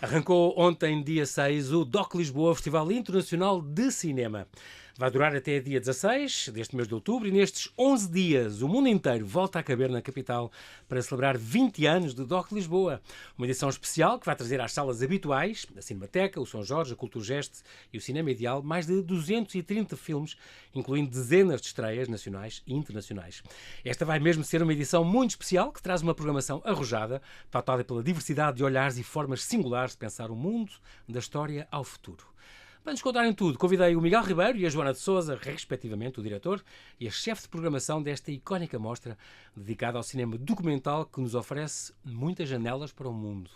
Arrancou ontem, dia 6, o DOC Lisboa, Festival Internacional de Cinema. Vai durar até dia 16 deste mês de outubro e nestes 11 dias o mundo inteiro volta a caber na capital para celebrar 20 anos de DOC Lisboa. Uma edição especial que vai trazer às salas habituais, a Cinemateca, o São Jorge, a Culturgest e o Cinema Ideal, mais de 230 filmes, incluindo dezenas de estreias nacionais e internacionais. Esta vai mesmo ser uma edição muito especial que traz uma programação arrojada, pautada pela diversidade de olhares e formas singulares de pensar o mundo, da história ao futuro. Para nos contarem tudo, convidei o Miguel Ribeiro e a Joana de Sousa, respectivamente o diretor e a chefe de programação desta icónica mostra dedicada ao cinema documental que nos oferece muitas janelas para o mundo.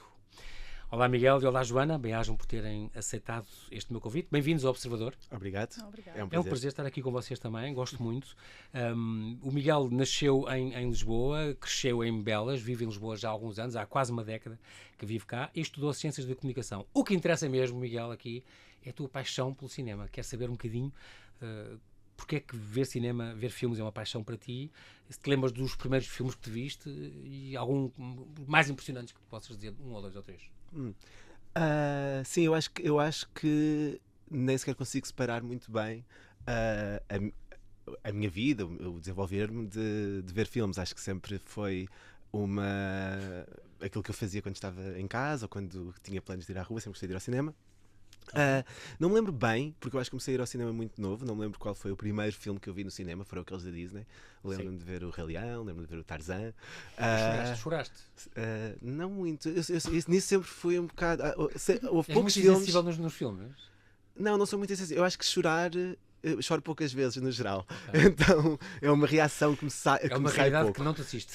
Olá Miguel e olá Joana, bem-ajam por terem aceitado este meu convite. Bem-vindos ao Observador. Obrigado. É um prazer estar aqui com vocês também, gosto muito. O Miguel nasceu em Lisboa, cresceu em Belas, vive em Lisboa já há alguns anos, há quase uma década que vive cá e estudou Ciências da Comunicação. O que interessa mesmo, Miguel, aqui é a tua paixão pelo cinema. Quero saber um bocadinho porque é que ver cinema, ver filmes é uma paixão para ti. Se te lembras dos primeiros filmes que te viste e algum mais impressionantes que possas dizer, um ou dois ou três. Sim, eu acho que nem sequer consigo separar muito bem a minha vida, o desenvolver-me de ver filmes. Acho que sempre foi aquilo que eu fazia quando estava em casa ou quando tinha planos de ir à rua, sempre gostei de ir ao cinema. Não me lembro bem, porque eu acho que comecei a ir ao cinema muito novo. Não me lembro qual foi o primeiro filme que eu vi no cinema. Foram aqueles da Disney. Lembro-me de ver o Rei Leão, lembro-me de ver o Tarzan. Choraste? Não muito. Nisso sempre fui um bocado. Houve poucos muito filmes. sensível nos filmes? Não sou muito sensível. Eu acho que chorar. Eu choro poucas vezes, no geral. Okay. Então é uma reação que me sai pouco. É uma realidade que não te assiste.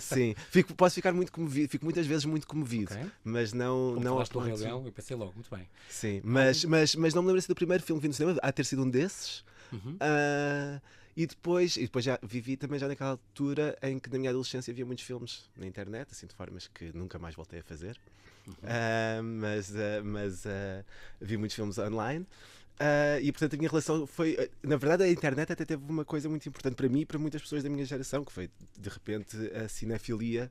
Sim. Posso ficar muito comovido. Fico muitas vezes muito comovido. Okay. Mas não. Como falaste do Rei Leão, eu pensei logo, muito bem. Sim, mas não me lembro se do primeiro filme que vi no cinema, há ter sido um desses. E depois já vivi também já naquela altura em que na minha adolescência havia muitos filmes na internet, assim de formas que nunca mais voltei a fazer. Mas vi muitos filmes online. E portanto a minha relação foi, na verdade a internet até teve uma coisa muito importante para mim e para muitas pessoas da minha geração, que foi de repente a cinefilia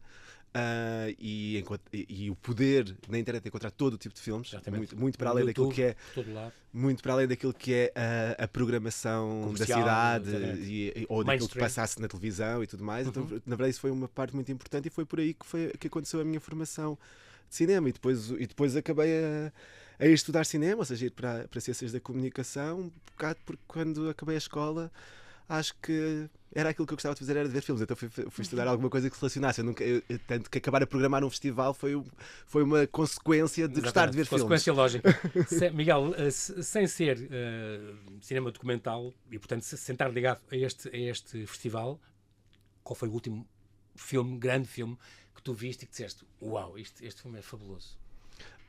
e o poder na internet de encontrar todo o tipo de filmes, muito para além daquilo que é muito para além daquilo que é a programação comercial, da cidade ou daquilo que passasse na televisão e tudo mais. Então na verdade isso foi uma parte muito importante e foi por aí que aconteceu a minha formação de cinema e depois acabei a ir estudar cinema, ou seja, ir para Ciências da Comunicação, um bocado porque quando acabei a escola acho que era aquilo que eu gostava de fazer, era de ver filmes, então fui estudar alguma coisa que se relacionasse. Tanto que acabar a programar um festival foi uma consequência de gostar de ver consequência filmes. Lógica. Miguel, sem ser cinema documental e portanto sentar ligado a este festival, qual foi o último grande filme que tu viste e que disseste, uau, este filme é fabuloso?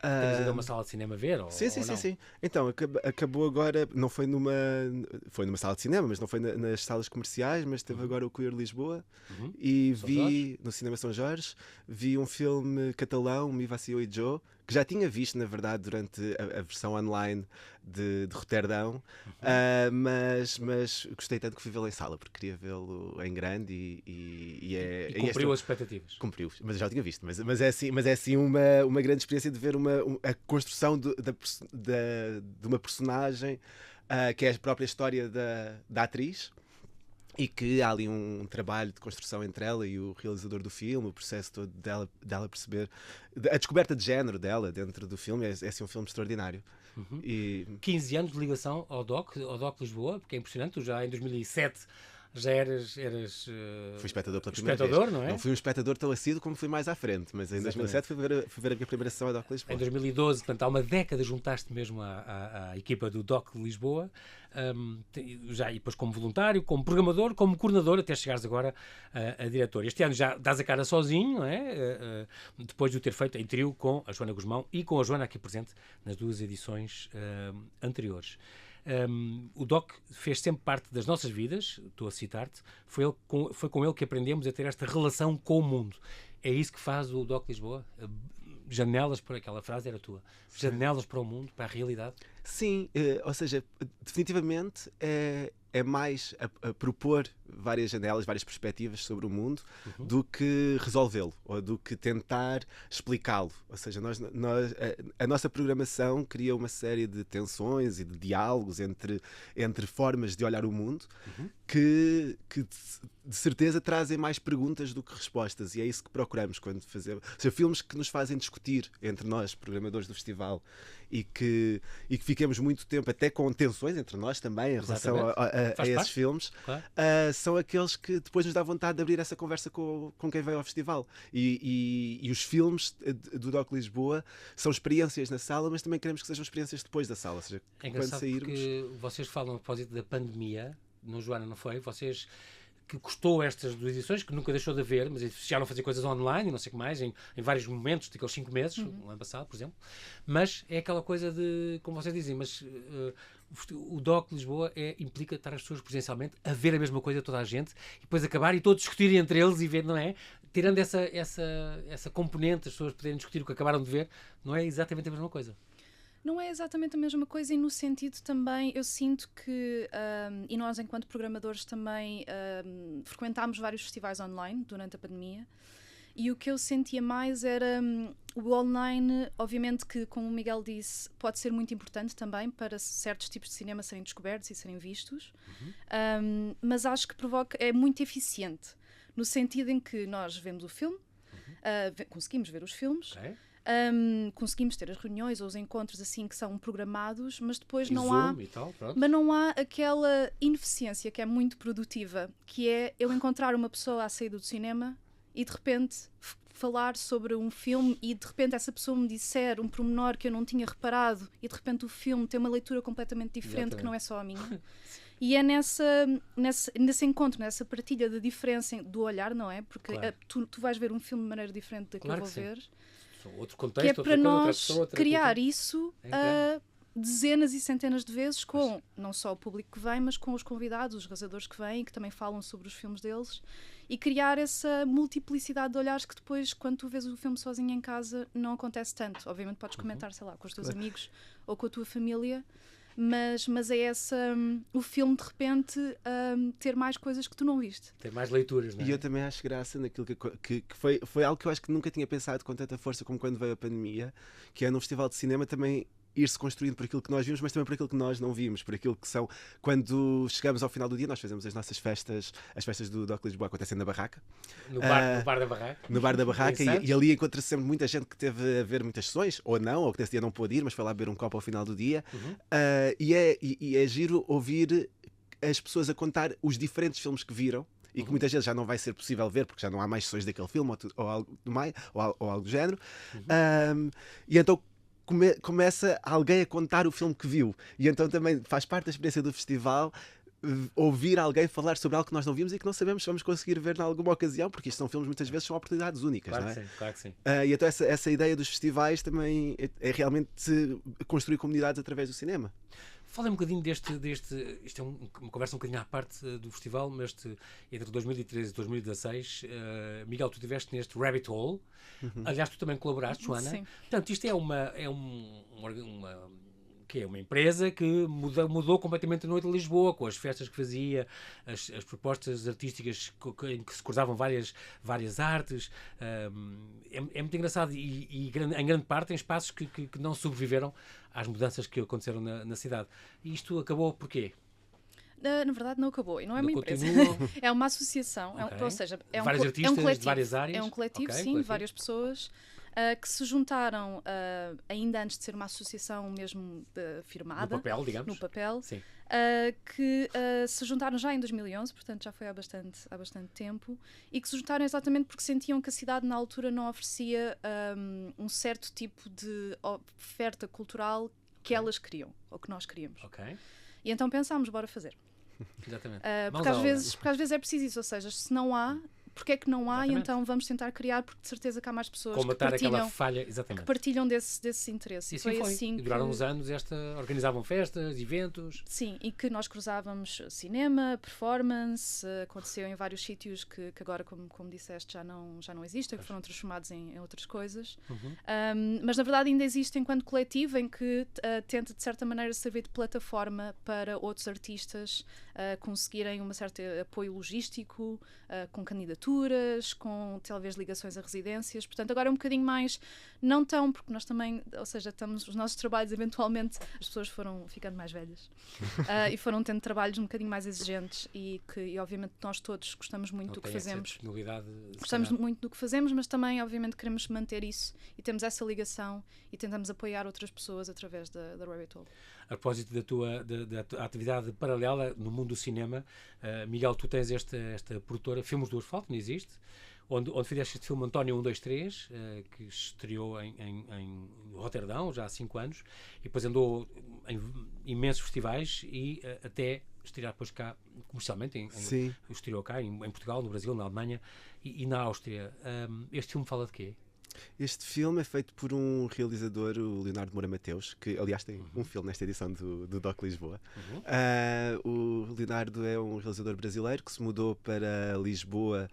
Tens ido a uma sala de cinema ver? Sim. Então, acabou agora, foi numa sala de cinema, mas não foi nas salas comerciais, mas teve agora o Queer Lisboa e vi no Cinema São Jorge, vi um filme catalão, Mi Vacío e Joe, que já tinha visto, na verdade, durante a versão online de Roterdão, mas gostei tanto que fui vê-lo em sala, porque queria vê-lo em grande e cumpriu as expectativas. Cumpriu, mas eu já o tinha visto. Mas é assim uma grande experiência de ver a construção de uma personagem que é a própria história da atriz. E que há ali um trabalho de construção entre ela e o realizador do filme, o processo todo dela perceber a descoberta de género dela dentro do filme. É assim um filme extraordinário. 15 anos de ligação ao DOC Lisboa, porque é impressionante. Tu já em 2007 já eras fui espectador pela primeira vez. Não é? Não fui um espectador tão assíduo como fui mais à frente, mas em 2007 fui ver a minha primeira sessão ao DOC Lisboa. Em 2012, portanto, há uma década juntaste mesmo à equipa do DOC Lisboa, já e depois como voluntário, como programador, como coordenador, até chegares agora a diretor. Este ano já dás a cara sozinho, não é? Depois de o ter feito em trio com a Joana Guzmão e com a Joana aqui presente nas duas edições anteriores. O DOC fez sempre parte das nossas vidas, estou a citar-te, foi com ele que aprendemos a ter esta relação com o mundo. É isso que faz o DOC Lisboa? Janelas para aquela frase era tua. Janelas para o mundo, para a realidade? Sim, ou seja, definitivamente é mais a propor várias janelas, várias perspectivas sobre o mundo do que resolvê-lo ou do que tentar explicá-lo. Ou seja, a nossa programação cria uma série de tensões e de diálogos entre formas de olhar o mundo que de certeza trazem mais perguntas do que respostas, e é isso que procuramos quando fazemos. Ou seja, filmes que nos fazem discutir entre nós, programadores do festival, e que fiquemos muito tempo até com tensões entre nós também em relação a esses filmes, claro. São aqueles que depois nos dá vontade de abrir essa conversa com quem veio ao festival. E os filmes do DOC Lisboa são experiências na sala, mas também queremos que sejam experiências depois da sala. Ou seja, é engraçado porque vocês falam a propósito da pandemia, no Joana, não foi? Vocês que custou estas 2 edições, que nunca deixou de haver, mas já não fazer coisas online e não sei o que mais, em vários momentos, daqueles 5 meses, no ano passado, por exemplo. Mas é aquela coisa de, como vocês dizem, mas o DOC Lisboa implica estar as pessoas presencialmente a ver a mesma coisa toda a gente e depois acabar e todos discutirem entre eles e ver, não é? Tirando essa componente, as pessoas poderem discutir o que acabaram de ver, não é exatamente a mesma coisa. Não é exatamente a mesma coisa, e no sentido também, eu sinto que, e nós enquanto programadores também frequentámos vários festivais online durante a pandemia, e o que eu sentia mais era o online, obviamente que, como o Miguel disse, pode ser muito importante também para certos tipos de cinema serem descobertos e serem vistos, mas acho que é muito eficiente, no sentido em que nós vemos o filme, conseguimos ver os filmes, conseguimos ter as reuniões ou os encontros assim que são programados, mas depois não há aquela ineficiência que é muito produtiva, que é eu encontrar uma pessoa à saída do cinema e de repente falar sobre um filme e de repente essa pessoa me disser um pormenor que eu não tinha reparado e de repente o filme tem uma leitura completamente diferente. Exatamente. Que não é só a minha. E é nesse encontro, nessa partilha da diferença do olhar, não é? Porque claro. Tu vais ver um filme de maneira diferente da que eu vou ver. Outro contexto, que é para nós criar isso dezenas e centenas de vezes com não só o público que vem, mas com os convidados, os realizadores que vêm, que também falam sobre os filmes deles, e criar essa multiplicidade de olhares que depois, quando tu vês o filme sozinho em casa, não acontece tanto. Obviamente podes comentar, sei lá, com os teus amigos ou com a tua família, mas é o filme de repente ter mais coisas que tu não viste. Ter mais leituras, não é? E eu também acho graça naquilo que foi algo que eu acho que nunca tinha pensado com tanta força como quando veio a pandemia, que é no Festival de Cinema também ir-se construindo por aquilo que nós vimos, mas também por aquilo que nós não vimos, por aquilo que são. Quando chegamos ao final do dia, nós fazemos as nossas festas, as festas do DOC Lisboa acontecem na barraca. No bar da barraca. No bar da barraca, e ali encontra-se sempre muita gente que teve a ver muitas sessões, ou não, ou que nesse dia não pôde ir, mas foi lá beber um copo ao final do dia. E é giro ouvir as pessoas a contar os diferentes filmes que viram, e que muitas vezes já não vai ser possível ver porque já não há mais sessões daquele filme ou algo do género. E então começa alguém a contar o filme que viu, e então também faz parte da experiência do festival ouvir alguém falar sobre algo que nós não vimos e que não sabemos se vamos conseguir ver em alguma ocasião, porque isto são filmes muitas vezes são oportunidades únicas, claro, não é? Sim, claro que sim. E então essa ideia dos festivais também é realmente construir comunidades através do cinema. Fala um bocadinho deste isto é uma conversa um bocadinho à parte do festival, mas entre 2013 e 2016, Miguel, tu estiveste neste Rabbit Hole. Aliás, tu também colaboraste, Joana. Sim. Portanto, isto é uma empresa que mudou completamente a noite de Lisboa, com as festas que fazia, as propostas artísticas em que se cruzavam várias artes. É muito engraçado e em grande parte em espaços que não sobreviveram às mudanças que aconteceram na cidade. E isto acabou porquê? Na verdade não acabou, e não é uma empresa, é uma associação, ou seja, é um coletivo, de várias áreas. É um coletivo, sim, de várias pessoas que se juntaram ainda antes de ser uma associação mesmo firmada. No papel, digamos. No papel. Sim. Que se juntaram já em 2011, portanto já foi há bastante tempo, e que se juntaram exatamente porque sentiam que a cidade na altura não oferecia um certo tipo de oferta cultural que elas queriam, ou que nós queríamos. E então pensámos, bora fazer. Exatamente. Porque às vezes é preciso isso, ou seja, se não há, porque é que não há? Exatamente. E então vamos tentar criar, porque de certeza que há mais pessoas que partilham desse interesse. E assim foi. Assim e duraram uns anos, organizavam festas, eventos. Sim, e que nós cruzávamos cinema, performance, aconteceu em vários sítios que agora, como disseste, já não existem, que foram transformados em outras coisas. Mas na verdade ainda existe enquanto coletivo, em que tenta de certa maneira servir de plataforma para outros artistas conseguirem um certo apoio logístico, com candidaturas, com talvez ligações a residências. Portanto, agora é um bocadinho mais, não tão, porque nós também, ou seja, os nossos trabalhos, eventualmente, as pessoas foram ficando mais velhas e foram tendo trabalhos um bocadinho mais exigentes e obviamente nós todos gostamos muito do que fazemos. Gostamos muito do que fazemos, mas também, obviamente, queremos manter isso e temos essa ligação e tentamos apoiar outras pessoas através da Rabbit Hole. A propósito da tua atividade paralela no mundo do cinema, Miguel, tu tens esta produtora, Filmes do Asfalto, não existe, onde fizeste este filme António 123, que estreou em Roterdão já há 5 anos, e depois andou em imensos festivais e até estrear depois cá, comercialmente, estreou cá em Portugal, no Brasil, na Alemanha e na Áustria. Este filme fala de quê? Este filme é feito por um realizador, o Leonardo Moura Mateus, que aliás tem um filme nesta edição do Doc Lisboa. O Leonardo é um realizador brasileiro que se mudou para Lisboa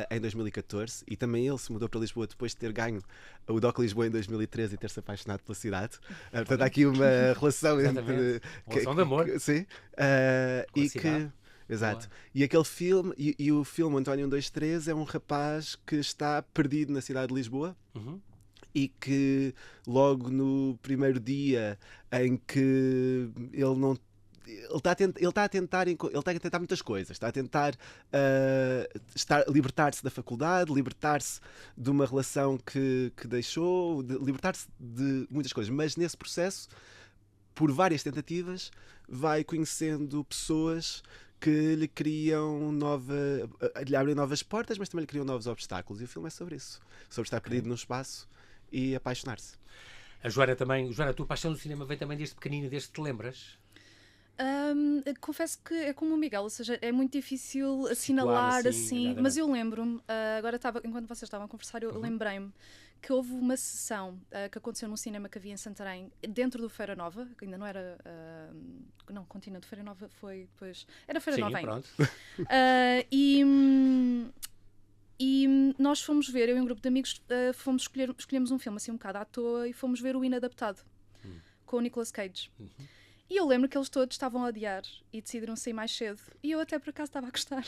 em 2014 e também ele se mudou para Lisboa depois de ter ganho o Doc Lisboa em 2013 e ter-se apaixonado pela cidade. Portanto, há aqui uma relação entre... relação de amor. Sim. Exato. Boa. E aquele filme, e o filme António 123 é um rapaz que está perdido na cidade de Lisboa e que logo no primeiro dia em que ele está a tentar muitas coisas, está a tentar libertar-se da faculdade, libertar-se de uma relação que deixou, libertar-se de muitas coisas, mas nesse processo, por várias tentativas, vai conhecendo pessoas que lhe lhe abrem novas portas, mas também lhe criam novos obstáculos. E o filme é sobre isso. Sobre estar perdido no espaço e apaixonar-se. A Joana também, a tua paixão do cinema vem também desde pequenino, desde que te lembras? Confesso que é como o Miguel, ou seja, é muito difícil assinalar assim, mas eu lembro-me, agora enquanto vocês estavam a conversar, eu lembrei-me que houve uma sessão que aconteceu num cinema que havia em Santarém, dentro do Feira Nova, que ainda não era. Não, Continente Feira Nova foi. Pois, era Feira Nova ainda. Pronto. E nós fomos ver, eu e um grupo de amigos, escolhemos um filme assim um bocado à toa e fomos ver o Inadaptado, com o Nicolas Cage. E eu lembro que eles todos estavam a odiar e decidiram sair mais cedo. E eu até por acaso estava a gostar.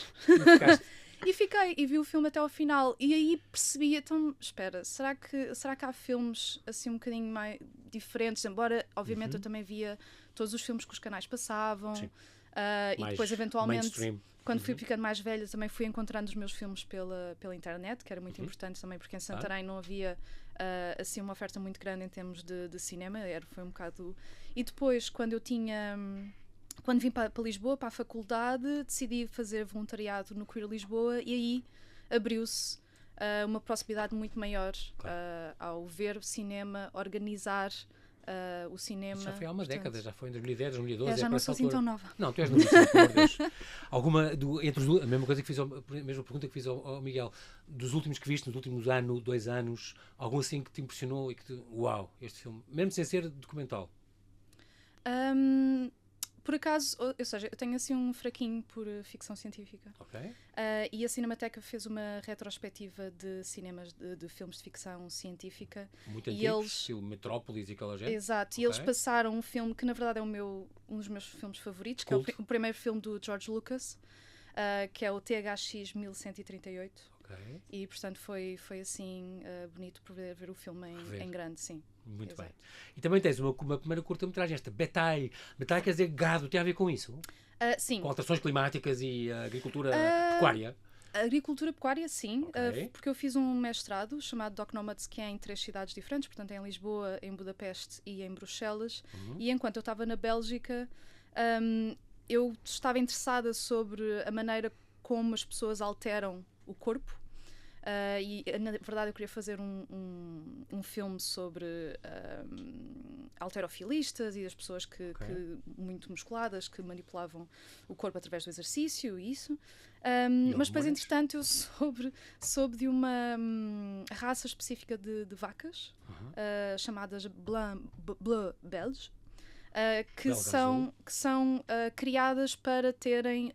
E fiquei, e vi o filme até ao final. E aí percebi, então, espera, será que há filmes assim um bocadinho mais diferentes? Embora, obviamente, eu também via todos os filmes que os canais passavam. E depois, eventualmente, quando fui ficando mais velha, também fui encontrando os meus filmes pela internet, que era muito importante também, porque em Santarém não havia assim uma oferta muito grande em termos de cinema. Foi um bocado... E depois, quando vim para Lisboa, para a faculdade, decidi fazer voluntariado no Queer Lisboa e aí abriu-se uma possibilidade muito maior ao ver o cinema, organizar o cinema. Já foi há uma década, já foi em 2010, 2012. Já não sou assim tão nova. Não, tu és novíssima, pelo amor de Deus. A mesma coisa que fiz, a mesma pergunta que fiz ao Miguel, dos últimos que viste, nos últimos 2 anos, algum assim que te impressionou e que uau, este filme, mesmo sem ser documental? Por acaso, ou seja, eu tenho assim um fraquinho por ficção científica. E a Cinemateca fez uma retrospectiva de cinemas de filmes de ficção científica. Muito antigos, estilo Metrópolis e aquela gente. Exato, e eles passaram um filme que na verdade é um dos meus filmes favoritos, que é o primeiro filme do George Lucas, que é o THX 1138. E portanto foi assim bonito poder ver o filme em grande, sim. Muito bem. E também tens uma primeira curta-metragem, esta Betai. Betai quer dizer gado, tem a ver com isso? Sim. Com alterações climáticas e agricultura pecuária? A agricultura pecuária, sim, porque eu fiz um mestrado chamado Doc Nomads, que é em 3 cidades diferentes, portanto em Lisboa, em Budapeste e em Bruxelas. E enquanto eu estava na Bélgica, eu estava interessada sobre a maneira como as pessoas alteram o corpo. E na verdade eu queria fazer um filme sobre halterofilistas e as pessoas que muito musculadas, que manipulavam o corpo através do exercício e isso. Mas depois, entretanto, eu soube de uma raça específica de vacas chamadas Bleu Belge. que são criadas para terem.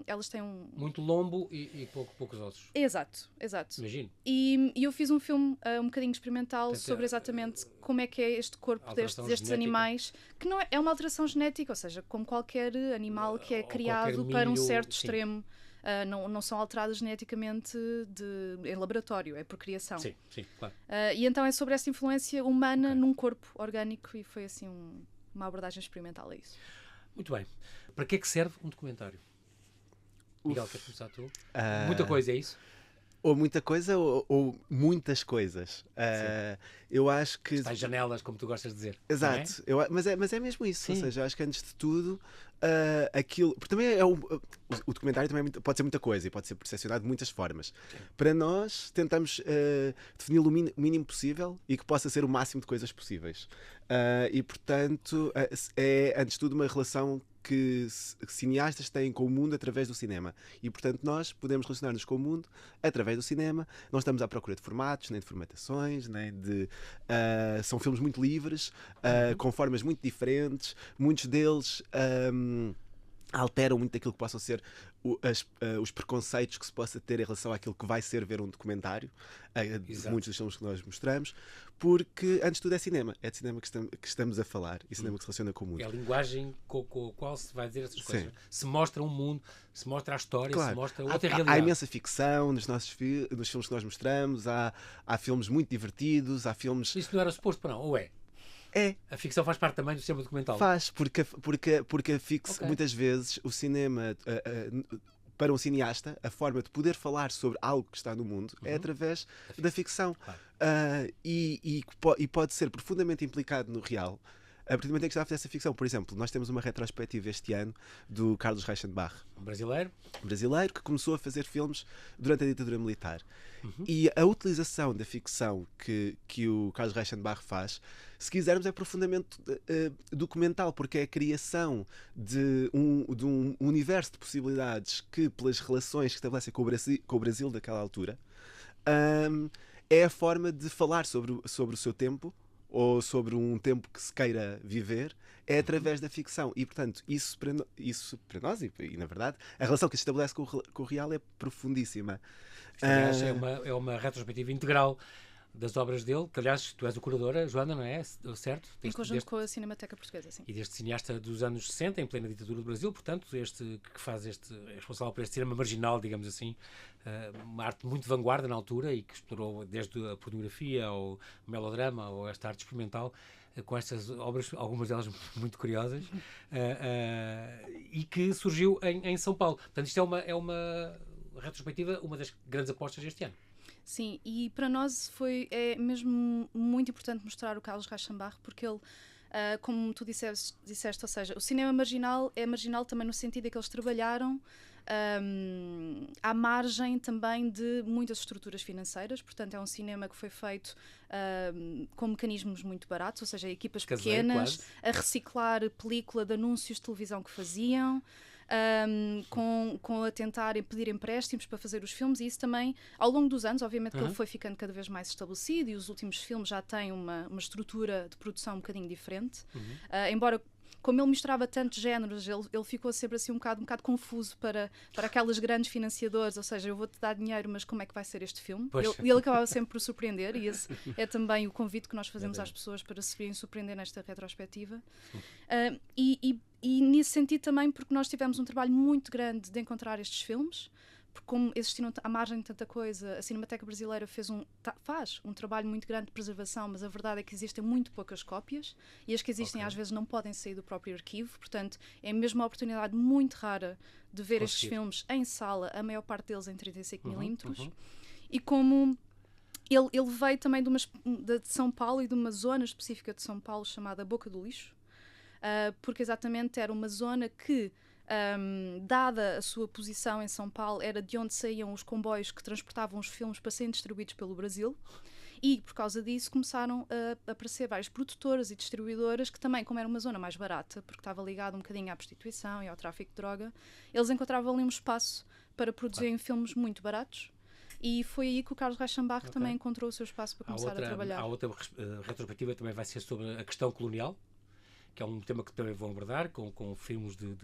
Elas têm muito lombo e poucos ossos. Exato. Imagino. E eu fiz um filme um bocadinho experimental sobre exatamente como é que é este corpo destes animais, que não é uma alteração genética, ou seja, como qualquer animal que é criado para um certo extremo. Não são alteradas geneticamente em laboratório, é por criação. Sim, claro. E então é sobre essa influência humana num corpo orgânico, e foi assim uma abordagem experimental a isso. Muito bem. Para que é que serve um documentário? Miguel, queres começar tu? Muita coisa, é isso? Ou muita coisa ou muitas coisas. Eu acho que... Está em janelas, como tu gostas de dizer. Exato. Mas é mesmo isso. Sim. Ou seja, eu acho que antes de tudo, aquilo... Porque também o documentário também pode ser muita coisa e pode ser percepcionado de muitas formas. Sim. Para nós, tentamos definir o mínimo possível e que possa ser o máximo de coisas possíveis. E, portanto, é, antes de tudo, uma relação que cineastas têm com o mundo através do cinema. E, portanto, nós podemos relacionar-nos com o mundo através do cinema. Não estamos à procura de formatos, nem de formatações, nem de... são filmes muito livres, com formas muito diferentes. Muitos deles... alteram muito daquilo que possam ser os preconceitos que se possa ter em relação àquilo que vai ser ver um documentário, de muitos dos filmes que nós mostramos, porque antes de tudo é de cinema que estamos a falar, e cinema que se relaciona com o mundo. É a linguagem com a qual se vai dizer essas coisas. Se mostra um mundo, se mostra a história, se mostra outra realidade. Há imensa ficção nos filmes que nós mostramos, há filmes muito divertidos, há filmes... Isso não era suposto para não, ou é? A ficção faz parte também do cinema documental? Faz, porque a ficção, muitas vezes, o cinema, para um cineasta, a forma de poder falar sobre algo que está no mundo é através da ficção. Claro. E pode ser profundamente implicado no real, a partir do momento em que está a fazer essa ficção. Por exemplo, nós temos uma retrospectiva este ano do Carlos Reichenbach. Um brasileiro Que começou a fazer filmes durante a ditadura militar. E a utilização da ficção que o Carlos Reichenbach faz, se quisermos, é profundamente documental, porque é a criação de um universo de possibilidades que, pelas relações que estabelecem com o Brasil daquela altura, é a forma de falar sobre o seu tempo, ou sobre um tempo que se queira viver, é através da ficção. E, portanto, isso para nós, e na verdade, a relação que se estabelece com o real é profundíssima. Aliás, é uma retrospectiva integral das obras dele, que aliás tu és o curadora, Joana, não é? Certo? Em conjunto com a Cinemateca Portuguesa, sim. E deste cineasta dos anos 60, em plena ditadura do Brasil, portanto, é responsável por este cinema marginal, digamos assim, uma arte muito vanguarda na altura e que explorou desde a pornografia ao melodrama ou esta arte experimental, com estas obras, algumas delas muito curiosas, e que surgiu em São Paulo. Portanto, isto é uma retrospectiva, uma das grandes apostas deste ano. Sim, e para nós é mesmo muito importante mostrar o Carlos Reichenbach, porque ele, como tu disseste, ou seja, o cinema marginal é marginal também no sentido em que eles trabalharam à margem também de muitas estruturas financeiras. Portanto, é um cinema que foi feito com mecanismos muito baratos, ou seja, equipas pequenas, a reciclar película de anúncios de televisão que faziam, com a tentarem pedir empréstimos para fazer os filmes, e isso também, ao longo dos anos, obviamente que ele foi ficando cada vez mais estabelecido, e os últimos filmes já têm uma estrutura de produção um bocadinho diferente, embora, como ele misturava tantos géneros, ele ficou sempre assim um bocado confuso para aquelas grandes financiadoras, ou seja, eu vou-te dar dinheiro, mas como é que vai ser este filme? Ele acabava sempre por surpreender, e esse é também o convite que nós fazemos às pessoas para se virem surpreender nesta retrospectiva. E nesse sentido também, porque nós tivemos um trabalho muito grande de encontrar estes filmes, porque como existiram à margem de tanta coisa, a Cinemateca Brasileira faz um trabalho muito grande de preservação, mas a verdade é que existem muito poucas cópias, e as que existem às vezes não podem sair do próprio arquivo, portanto é mesmo uma oportunidade muito rara de ver estes filmes em sala, a maior parte deles em 35mm, e como ele veio também de São Paulo e de uma zona específica de São Paulo chamada Boca do Lixo, porque exatamente era uma zona que, dada a sua posição em São Paulo, era de onde saíam os comboios que transportavam os filmes para serem distribuídos pelo Brasil, e por causa disso começaram a aparecer várias produtoras e distribuidoras que também, como era uma zona mais barata, porque estava ligado um bocadinho à prostituição e ao tráfico de droga, eles encontravam ali um espaço para produzirem filmes muito baratos. E foi aí que o Carlos Reichenbach também encontrou o seu espaço para começar a trabalhar. A outra retrospectiva também vai ser sobre a questão colonial, que é um tema que também vão abordar, com filmes de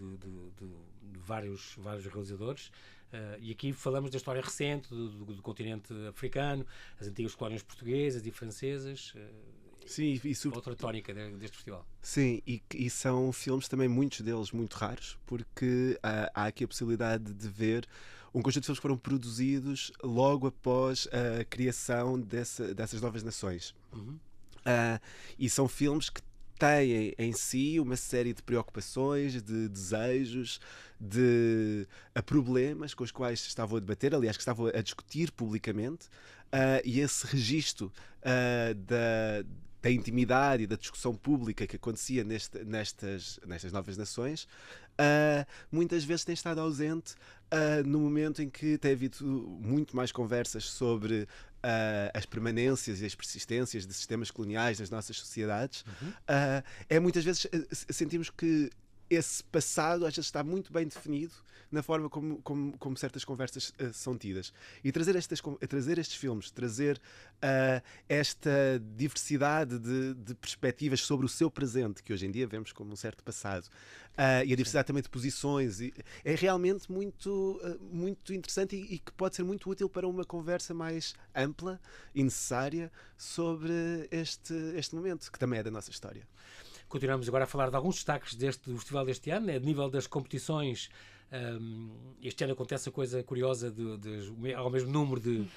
vários realizadores. E aqui falamos da história recente do continente africano, as antigas colónias portuguesas e francesas. Sim, outra tónica deste festival. Sim, e são filmes também, muitos deles muito raros, porque há aqui a possibilidade de ver um conjunto de filmes que foram produzidos logo após a criação dessas novas nações. E são filmes que têm em si uma série de preocupações, de desejos, de problemas com os quais estavam a debater, aliás, que estavam a discutir publicamente, e esse registro da intimidade e da discussão pública que acontecia nestas novas nações, muitas vezes tem estado ausente no momento em que tem havido muito mais conversas sobre as permanências e as persistências de sistemas coloniais nas nossas sociedades. Muitas vezes sentimos que esse passado às vezes está muito bem definido na forma como certas conversas são tidas. E trazer estes filmes, trazer esta diversidade de perspectivas sobre o seu presente, que hoje em dia vemos como um certo passado, e a diversidade também de posições, é realmente muito, muito interessante e que pode ser muito útil para uma conversa mais ampla e necessária sobre este momento, que também é da nossa história. Continuamos agora a falar de alguns destaques do festival deste ano, a nível das competições. Este ano acontece a coisa curiosa ao mesmo número de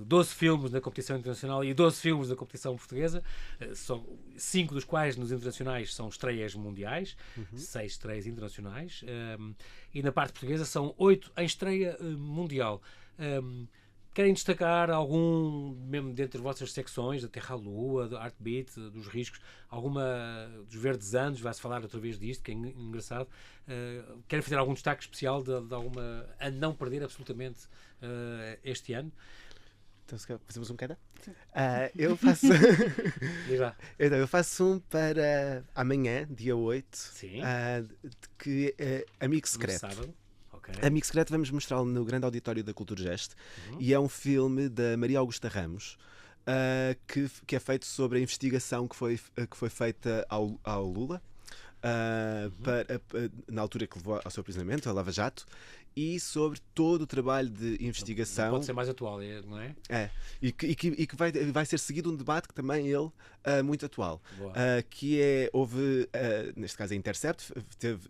12 filmes na competição internacional e 12 filmes na competição portuguesa, 5 dos quais nos internacionais são estreias mundiais, 6 estreias internacionais, e na parte portuguesa são 8 em estreia mundial. Querem destacar algum, mesmo dentre as vossas secções, da Terra à Lua, do Heartbeat, dos Riscos, alguma dos Verdes Anos, vai-se falar outra vez disto, que é engraçado. Querem fazer algum destaque especial de alguma a não perder absolutamente este ano? Então, se fazemos um cada? Eu faço eu faço um para amanhã, dia 8, que é Amigo Secreto. Sábado. Okay. Amigo Secreto vamos mostrá-lo no Grande Auditório da Cultura Geste, e é um filme da Maria Augusta Ramos, que é feito sobre a investigação que foi feita ao Lula, na altura que levou ao seu aprisionamento, a Lava Jato, e sobre todo o trabalho de investigação. Não pode ser mais atual, não é? E que vai ser seguido um debate que também muito atual, houve, neste caso a Intercept,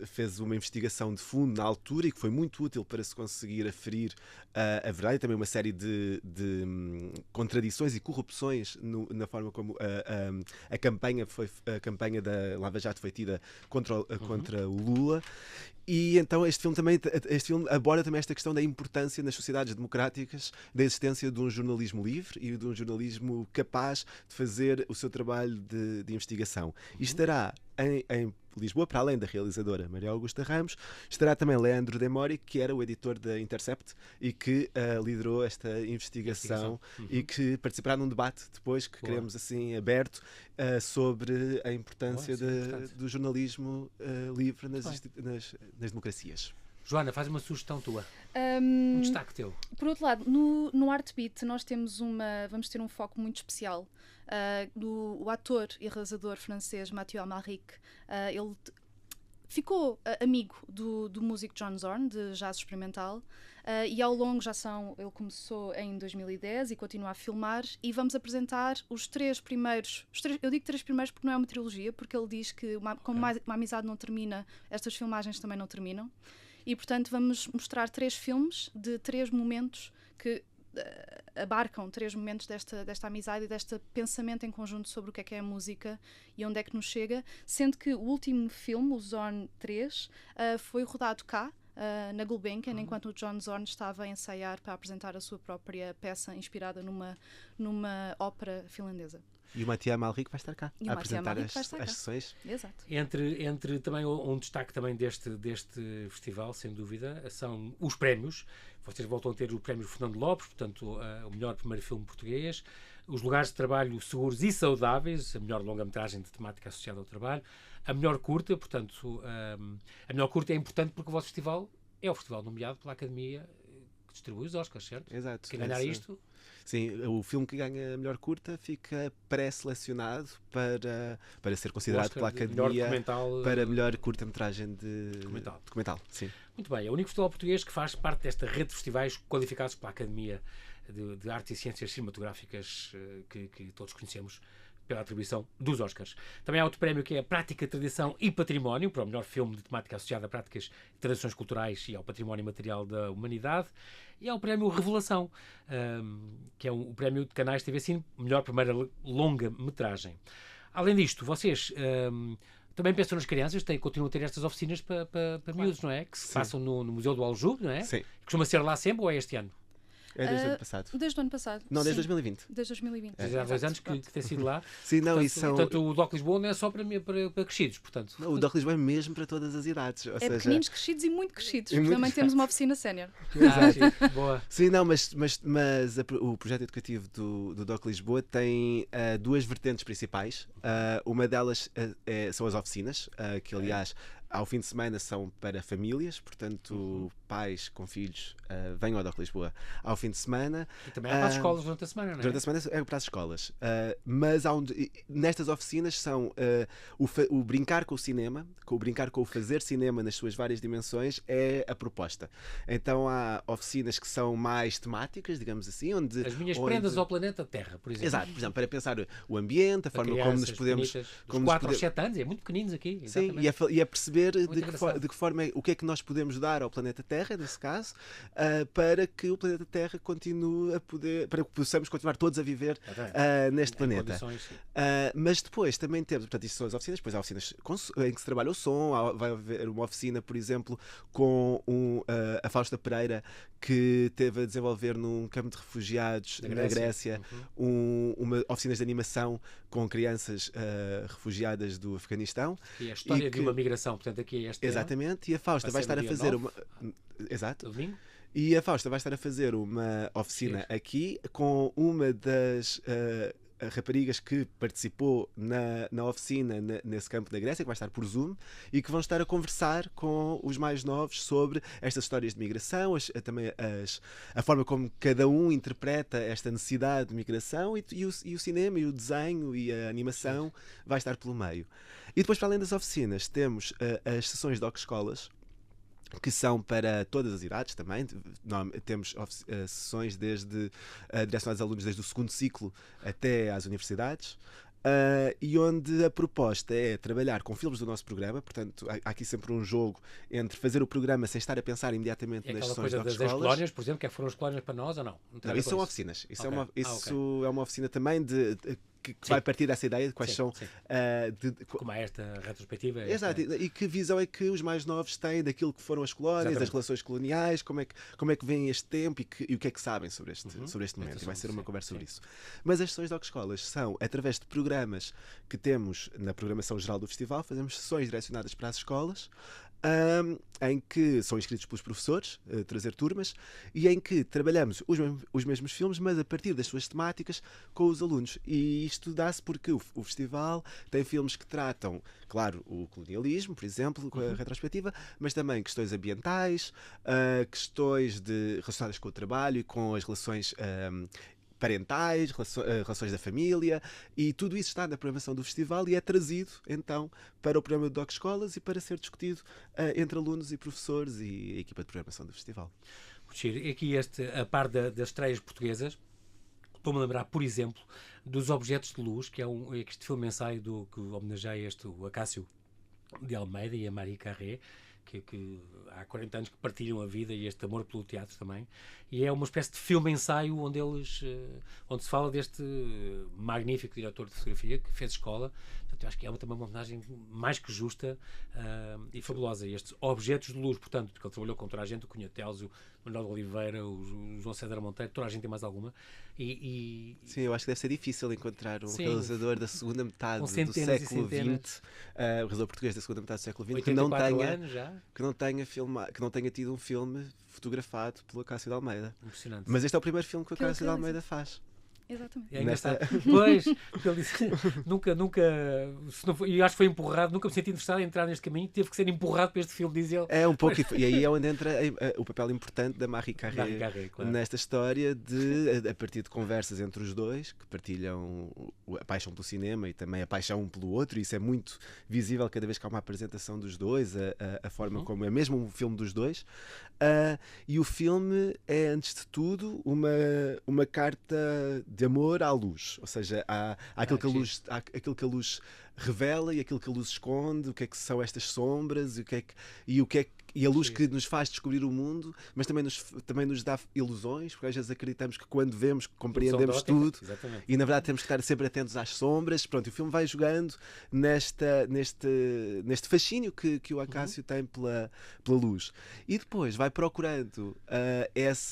fez uma investigação de fundo na altura e que foi muito útil para se conseguir aferir a verdade, e também uma série de contradições e corrupções na forma como a campanha da Lava Jato foi tida contra o Lula. E então este filme aborda também esta questão da importância nas sociedades democráticas da existência de um jornalismo livre e de um jornalismo capaz de fazer o seu trabalho de investigação. E estará em Lisboa, para além da realizadora Maria Augusta Ramos, estará também Leandro De Mori, que era o editor da Intercept e que liderou esta investigação e que participará num debate depois que queremos assim aberto sobre a importância do jornalismo livre nas democracias. Joana, faz uma sugestão tua. Um destaque teu. Por outro lado, no Heartbeat nós vamos ter um foco muito especial do ator e realizador francês Mathieu Amalric. Ele ficou amigo do músico John Zorn, de jazz experimental, e ao longo ele começou em 2010 e continua a filmar, e vamos apresentar os 3 primeiros, eu digo 3 primeiros porque não é uma trilogia, porque ele diz que como uma amizade não termina, estas filmagens também não terminam. E, portanto, vamos mostrar 3 filmes de 3 momentos que abarcam 3 momentos desta amizade e deste pensamento em conjunto sobre o que é a música e onde é que nos chega, sendo que o último filme, o Zorn 3, foi rodado cá, na Gulbenkian, enquanto o John Zorn estava a ensaiar para apresentar a sua própria peça inspirada numa ópera finlandesa. E o Mathieu Amalric vai estar cá a apresentar as sessões. Exato. Entre também um destaque também deste festival, sem dúvida, são os prémios. Vocês voltam a ter o prémio Fernando Lopes, portanto, o melhor primeiro filme português, os lugares de trabalho seguros e saudáveis, a melhor longa-metragem de temática associada ao trabalho, a melhor curta, portanto, a melhor curta é importante porque o vosso festival é o festival nomeado pela Academia, que distribui os Oscars, certo? Exato. Quem ganhar isto... Sim, o filme que ganha a melhor curta fica pré-selecionado para ser considerado pela Academia para melhor curta-metragem de documental. Sim. Muito bem, é o único festival português que faz parte desta rede de festivais qualificados pela Academia de Artes e Ciências Cinematográficas que todos conhecemos pela atribuição dos Oscars. Também há outro prémio que é a Prática, Tradição e Património, para o melhor filme de temática associada a práticas e tradições culturais e ao património material da humanidade. E há o prémio Revelação, que é o prémio de canais TV Cine, melhor primeira longa-metragem. Além disto, vocês também pensam nas crianças, continuam a ter estas oficinas para miúdos, não é? Que se passam no Museu do Aljube, não é? Sim. Costuma ser lá sempre ou é este ano? É desde o ano passado. Desde o ano passado. Não, desde 2020. Desde 2020. Já há 2 anos que tem sido lá. Sim, não, portanto, o DOC Lisboa não é só para crescidos, portanto. Não, o DOC Lisboa é mesmo para todas as idades. Ou seja... pequeninos, crescidos e muito crescidos. Também temos uma oficina sénior. Sim, boa. Sim, não, mas o projeto educativo do DOC Lisboa tem duas vertentes principais. Uma delas são as oficinas, que aliás ao fim de semana são para famílias, portanto pais com filhos venham ao DOC Lisboa ao fim de semana. E também há para as escolas durante a semana, não é? Durante a semana é para as escolas. Mas nestas oficinas são o brincar com o cinema, o brincar com o fazer cinema nas suas várias dimensões é a proposta. Então há oficinas que são mais temáticas, digamos assim, onde... As minhas prendas ao planeta Terra, por exemplo. Exato, por exemplo, para pensar o ambiente, a forma como nos podemos... Dos 4 aos 7 anos, é muito pequeninos aqui. Sim, e a perceber de que forma o que é que nós podemos dar ao planeta Terra, nesse caso, para que o planeta Terra continue a poder, para que possamos continuar todos a viver neste planeta. Mas depois também temos, portanto, isso são as oficinas, depois há oficinas em que se trabalha o som, vai haver uma oficina, por exemplo, com a Fausta Pereira, que teve a desenvolver num campo de refugiados na Grécia, uma oficinas de animação com crianças refugiadas do Afeganistão. E a história de uma migração, portanto, aqui é esta. Exatamente, e a Fausta vai estar a fazer uma... Exato. Domingo? E a Fausta vai estar a fazer uma oficina aqui com uma das raparigas que participou na oficina nesse campo da Grécia, que vai estar por Zoom, e que vão estar a conversar com os mais novos sobre estas histórias de migração, também a forma como cada um interpreta esta necessidade de migração, e o cinema, e o desenho, e a animação vai estar pelo meio. E depois, para além das oficinas, temos as sessões de escolas, que são para todas as idades também. Temos sessões direcionadas a alunos desde o segundo ciclo até às universidades. E onde a proposta é trabalhar com filmes do nosso programa, portanto há aqui sempre um jogo entre fazer o programa sem estar a pensar imediatamente nas sessões de escolas. Das colónias, por exemplo, que foram as colónias para nós ou não? Não, isso são oficinas. Isso é uma oficina também que vai partir dessa ideia de quais são... Como é esta retrospectiva. Exato, e que visão é que os mais novos têm daquilo que foram as colónias, das relações coloniais, como é que veem este tempo e o que é que sabem sobre este momento. E vai ser uma conversa sobre isso. Mas as sessões de escolas são, através de programas que temos na programação geral do festival, fazemos sessões direcionadas para as escolas, em que são inscritos pelos professores, trazer turmas, e em que trabalhamos os mesmos filmes, mas a partir das suas temáticas com os alunos. E isto dá-se porque o festival tem filmes que tratam, claro, o colonialismo, por exemplo, com a retrospectiva, mas também questões ambientais, questões relacionadas com o trabalho e com as relações parentais, relações da família, e tudo isso está na programação do festival e é trazido então para o programa do DOC Escolas e para ser discutido entre alunos e professores e a equipa de programação do festival. Aqui a par das estreias portuguesas, estou-me a lembrar, por exemplo, dos Objetos de Luz, que é este filme-ensaio que homenageia o Acácio de Almeida e a Marie Carré, que há 40 anos que partilham a vida e este amor pelo teatro também, e é uma espécie de filme-ensaio onde se fala deste magnífico diretor de fotografia que fez escola. Portanto, eu acho que é também uma homenagem mais que justa e fabulosa. E estes Objetos de Luz, portanto, porque ele trabalhou com toda a gente, o Cunha Teles, o Manuel de Oliveira, o João César Monteiro, toda a gente tem mais alguma. Sim, eu acho que deve ser difícil encontrar um realizador da segunda metade do século XX, o realizador português da segunda metade do século XX, que não tenha tido um filme fotografado pelo Acácio de Almeida. Impressionante. Mas este é o primeiro filme que o Acácio de Almeida faz. Exatamente. É engraçado. Pois, porque ele disse, nunca, se não foi, e acho que foi empurrado, nunca me senti interessado em entrar neste caminho, teve que ser empurrado para este filme, diz ele. É um pouco, e aí é onde entra o papel importante da Marie Carré, claro. nesta história de, a partir de conversas entre os dois, que partilham a paixão pelo cinema e também a paixão um pelo outro, e isso é muito visível cada vez que há uma apresentação dos dois, a forma como é mesmo um filme dos dois. E o filme é, antes de tudo, uma carta de amor à luz, ou seja, há aquilo que a luz revela e aquilo que a luz esconde, o que é que são estas sombras e a luz que nos faz descobrir o mundo, mas também nos dá ilusões, porque às vezes acreditamos que quando vemos compreendemos tudo. Exatamente. E na verdade temos que estar sempre atentos às sombras. Pronto, o filme vai jogando neste fascínio que o Acácio tem pela luz, e depois vai procurando essa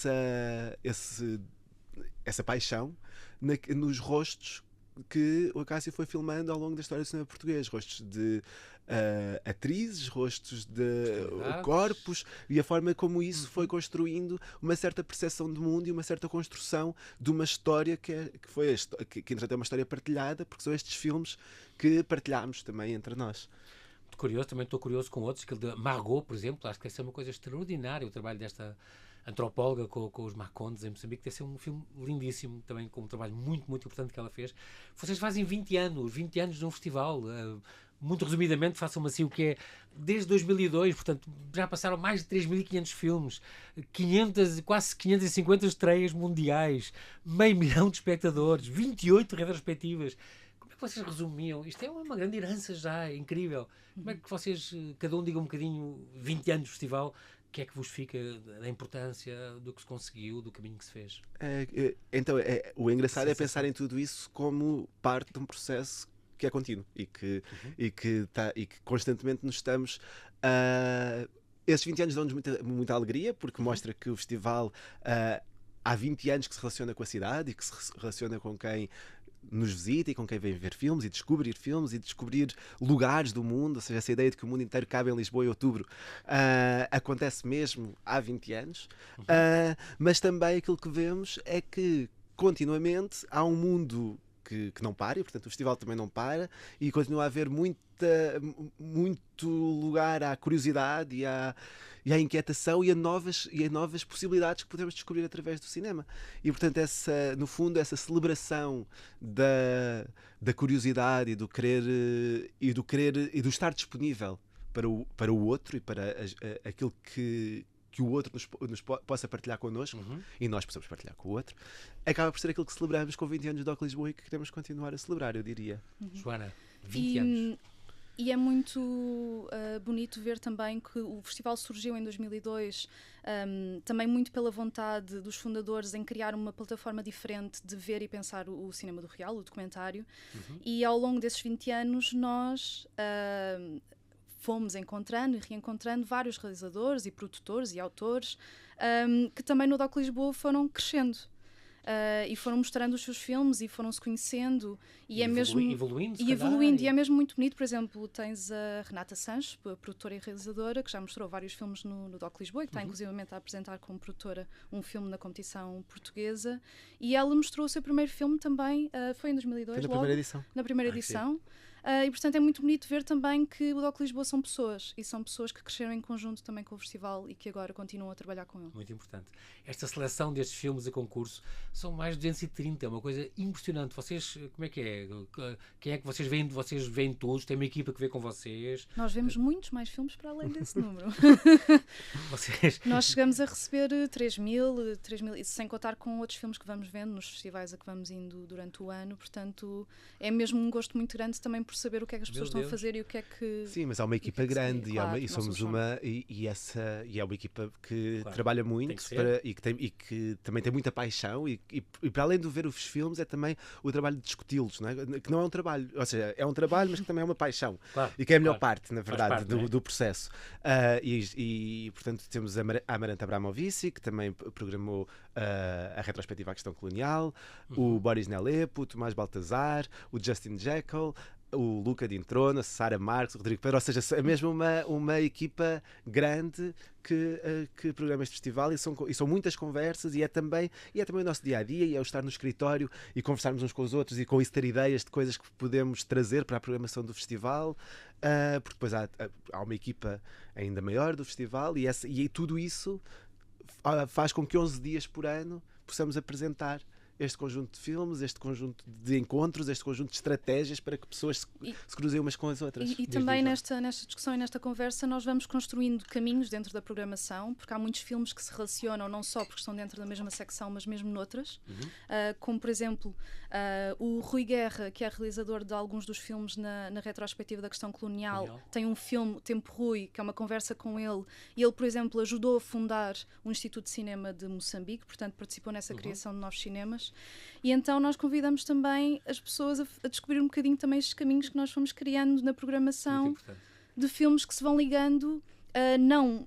paixão nos rostos que o Acácio foi filmando ao longo da história do cinema português, rostos de atrizes, rostos de corpos, e a forma como isso foi construindo uma certa percepção do mundo e uma certa construção de uma história que entretanto é uma história partilhada, porque são estes filmes que partilhamos também entre nós. Curioso, também estou curioso com outros, aquele de Margot, por exemplo, acho que deve ser uma coisa extraordinária, o trabalho desta antropóloga com os Macondes em Moçambique, deve ser um filme lindíssimo, também com um trabalho muito, muito importante que ela fez. Vocês fazem 20 anos de um festival, muito resumidamente, façam-me assim o que é, desde 2002, portanto, já passaram mais de 3.500 filmes, quase 550 estreias mundiais, 500 mil de espectadores, 28 retrospectivas. Como é que vocês resumiam? Isto é uma grande herança já, é incrível. Como é que vocês, cada um diga um bocadinho, 20 anos de festival, o que é que vos fica da importância do que se conseguiu, do caminho que se fez? Então, o engraçado é pensar em tudo isso como parte de um processo que é contínuo e que constantemente nos estamos esses 20 anos dão-nos muita alegria, porque mostra que o festival há 20 anos que se relaciona com a cidade e que se relaciona com quem nos visita e com quem vem ver filmes e descobrir lugares do mundo, ou seja, essa ideia de que o mundo inteiro cabe em Lisboa em outubro acontece mesmo há 20 anos, mas também aquilo que vemos é que continuamente há um mundo que não para, e portanto o festival também não para, e continua a haver muito lugar à curiosidade e à inquietação e a novas possibilidades que podemos descobrir através do cinema. E portanto no fundo essa celebração da curiosidade e do querer e do estar disponível para o outro e para aquilo que o outro nos possa partilhar connosco, e nós possamos partilhar com o outro, acaba por ser aquilo que celebramos com 20 anos de Doc Lisboa e que queremos continuar a celebrar, eu diria. Joana, 20 anos. E é muito bonito ver também que o festival surgiu em 2002, também muito pela vontade dos fundadores em criar uma plataforma diferente de ver e pensar o cinema do real, o documentário, e ao longo desses 20 anos nós fomos encontrando e reencontrando vários realizadores e produtores e autores que também no Doc Lisboa foram crescendo. E foram mostrando os seus filmes e foram se conhecendo e evoluindo, e é mesmo muito bonito. Por exemplo, tens a Renata Sanches, produtora e realizadora, que já mostrou vários filmes no Doc Lisboa e que está inclusivamente a apresentar como produtora um filme na competição portuguesa, e ela mostrou o seu primeiro filme também, foi em 2002, foi na primeira edição. E portanto é muito bonito ver também que o Doc Lisboa são pessoas, e são pessoas que cresceram em conjunto também com o festival e que agora continuam a trabalhar com ele. Muito importante. Esta seleção destes filmes a concurso são mais de 230, é uma coisa impressionante. Vocês, como é que é? Quem é que vocês veem? Vocês veem todos? Tem uma equipa que vê com vocês? Nós vemos muitos mais filmes para além desse número. Nós chegamos a receber 3.000, sem contar com outros filmes que vamos vendo nos festivais a que vamos indo durante o ano, portanto é mesmo um gosto muito grande também por saber o que é que as pessoas estão a fazer e o que é que... Sim, mas há uma equipa grande e somos e é uma equipa que trabalha muito e que também tem muita paixão e para além de ver os filmes é também o trabalho de discuti-los, não é? Que não é um trabalho, ou seja, é um trabalho, mas que também é uma paixão e que é a melhor parte, na verdade, do processo. E portanto temos a Amaranta Abramovici, que também programou a retrospectiva à questão colonial, o Boris Nelepo, o Tomás Baltazar, o Justin Jekyll, o Luca de Introna, a Sara Marques, o Rodrigo Pedro, ou seja, é mesmo uma equipa grande que programa este festival, e são muitas conversas, e é também o nosso dia-a-dia, e é o estar no escritório e conversarmos uns com os outros, e com isso ter ideias de coisas que podemos trazer para a programação do festival, porque depois há uma equipa ainda maior do festival, e tudo isso faz com que 11 dias por ano possamos apresentar este conjunto de filmes, este conjunto de encontros, este conjunto de estratégias para que pessoas se cruzem umas com as outras. E também nesta discussão e nesta conversa nós vamos construindo caminhos dentro da programação, porque há muitos filmes que se relacionam não só porque estão dentro da mesma secção, mas mesmo noutras, como por exemplo o Rui Guerra, que é realizador de alguns dos filmes na retrospectiva da questão colonial, tem um filme, Tempo Rui, que é uma conversa com ele, e ele, por exemplo, ajudou a fundar o Instituto de Cinema de Moçambique, portanto participou nessa criação de novos cinemas. E então nós convidamos também as pessoas a descobrir um bocadinho também estes caminhos que nós fomos criando na programação de filmes que se vão ligando, não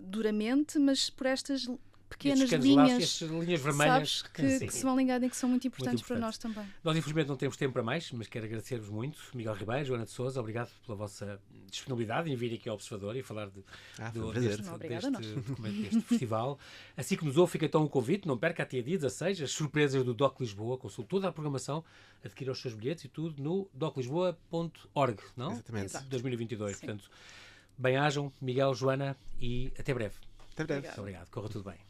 duramente, mas por estas pequenas linhas vermelhas, sabes, que se vão ligando e que são muito importantes para nós também. Nós infelizmente não temos tempo para mais, mas quero agradecer-vos muito. Miguel Ribeiro, Joana de Sousa, obrigado pela vossa disponibilidade em vir aqui ao Observador e falar deste festival. Assim que nos ouve, fica então um convite, não perca até dia 16 as surpresas do DOC Lisboa, consulte toda a programação, adquira os seus bilhetes e tudo no doclisboa.org, não? Exatamente. 2022. Portanto, bem-ajam, Miguel, Joana, e até breve. Até breve. Muito obrigado, corra tudo bem.